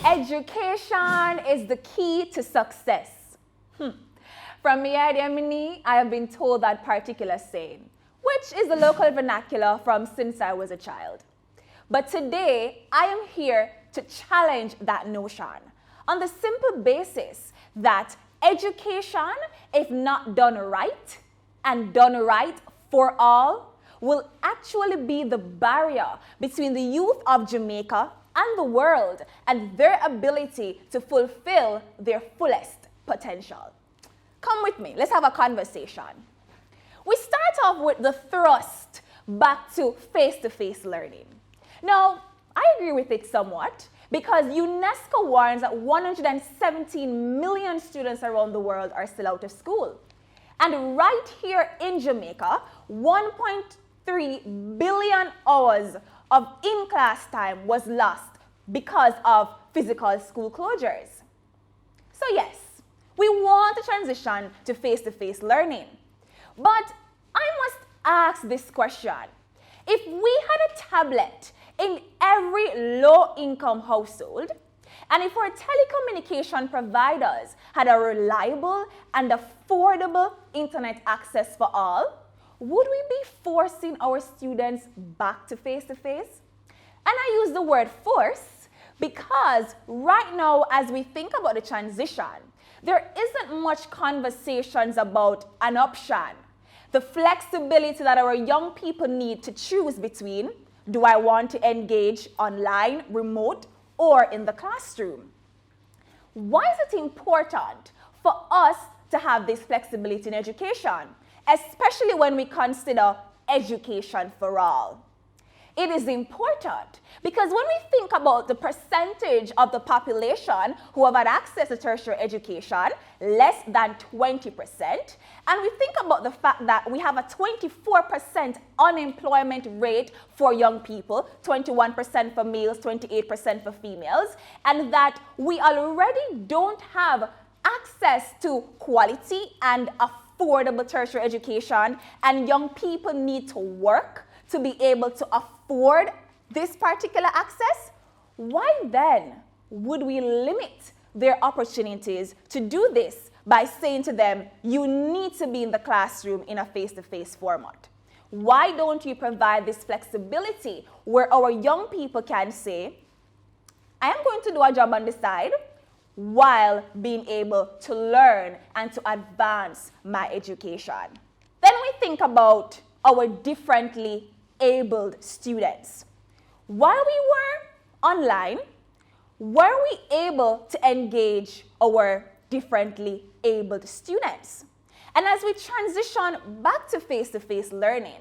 Education is the key to success. From me idea mini, I have been told that particular saying, which is the local vernacular from since I was a child. But today, I am here to challenge that notion on the simple basis that education, if not done right and done right for all, will actually be the barrier between the youth of Jamaica and the world and their ability to fulfill their fullest potential. Come with me, let's have a conversation. We start off with the thrust back to face-to-face learning. Now, I agree with it somewhat because UNESCO warns that 117 million students around the world are still out of school. And right here in Jamaica, 1.3 billion hours of in-class time was lost because of physical school closures. So yes, we want to transition to face-to-face learning. But I must ask this question. If we had a tablet in every low-income household, and if our telecommunication providers had a reliable and affordable internet access for all, would we be forcing our students back to face-to-face? And I use the word force because right now, as we think about the transition, there isn't much conversations about an option. The flexibility that our young people need to choose between, do I want to engage online, remote, or in the classroom? Why is it important for us to have this flexibility in education, especially when we consider education for all? It is important because when we think about the percentage of the population who have had access to tertiary education, less than 20%, and we think about the fact that we have a 24% unemployment rate for young people, 21% for males, 28% for females, and that we already don't have access to quality and affordable tertiary education, and young people need to work to be able to afford this particular access, why then would we limit their opportunities to do this by saying to them, you need to be in the classroom in a face-to-face format? Why don't you provide this flexibility where our young people can say, I am going to do a job on the side while being able to learn and to advance my education? Then we think about our differently abled students. While we were online, were we able to engage our differently abled students? And as we transition back to face-to-face learning,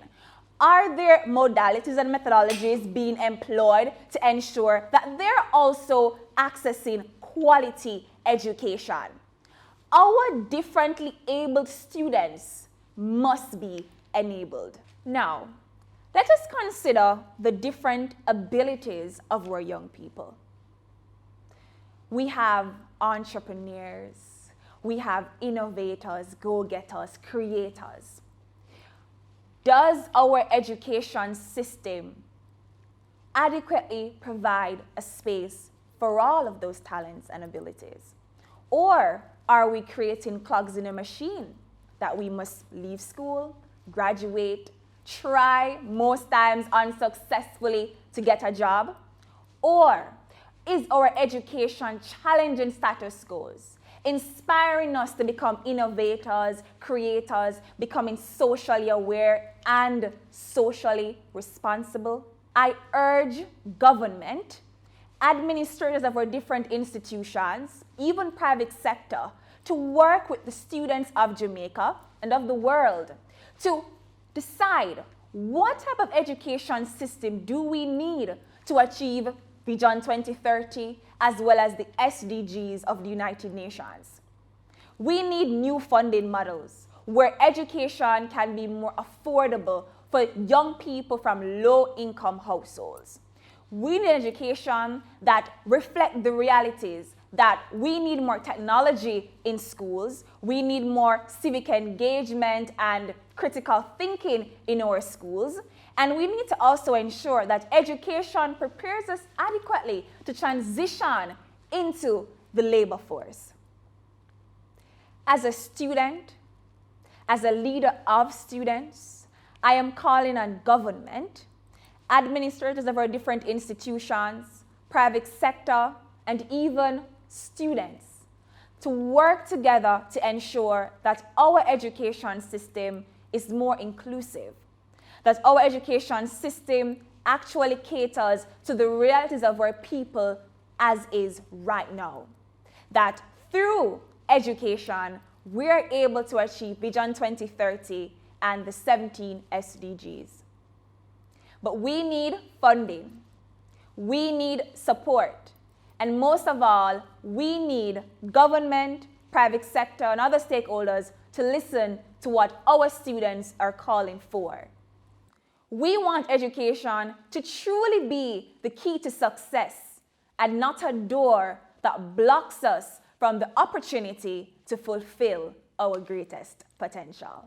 are there modalities and methodologies being employed to ensure that they're also accessing quality education? Our differently abled students must be enabled. Now, let us consider the different abilities of our young people. We have entrepreneurs, we have innovators, go-getters, creators. Does our education system adequately provide a space for all of those talents and abilities? Or are we creating clogs in a machine that we must leave school, graduate, try most times unsuccessfully to get a job? Or is our education challenging status quos, inspiring us to become innovators, creators, becoming socially aware and socially responsible? I urge government, administrators of our different institutions, even private sector, to work with the students of Jamaica and of the world to decide what type of education system do we need to achieve Vision 2030 as well as the SDGs of the United Nations. We need new funding models where education can be more affordable for young people from low-income households. We need education that reflects the realities that we need more technology in schools, we need more civic engagement and critical thinking in our schools, and we need to also ensure that education prepares us adequately to transition into the labor force. As a student, as a leader of students, I am calling on government, administrators of our different institutions, private sector, and even students to work together to ensure that our education system is more inclusive, that our education system actually caters to the realities of our people as is right now. That through education, we're able to achieve Vision 2030 and the 17 SDGs. But we need funding, we need support, and most of all, we need government, private sector, and other stakeholders to listen to what our students are calling for. We want education to truly be the key to success and not a door that blocks us from the opportunity to fulfill our greatest potential.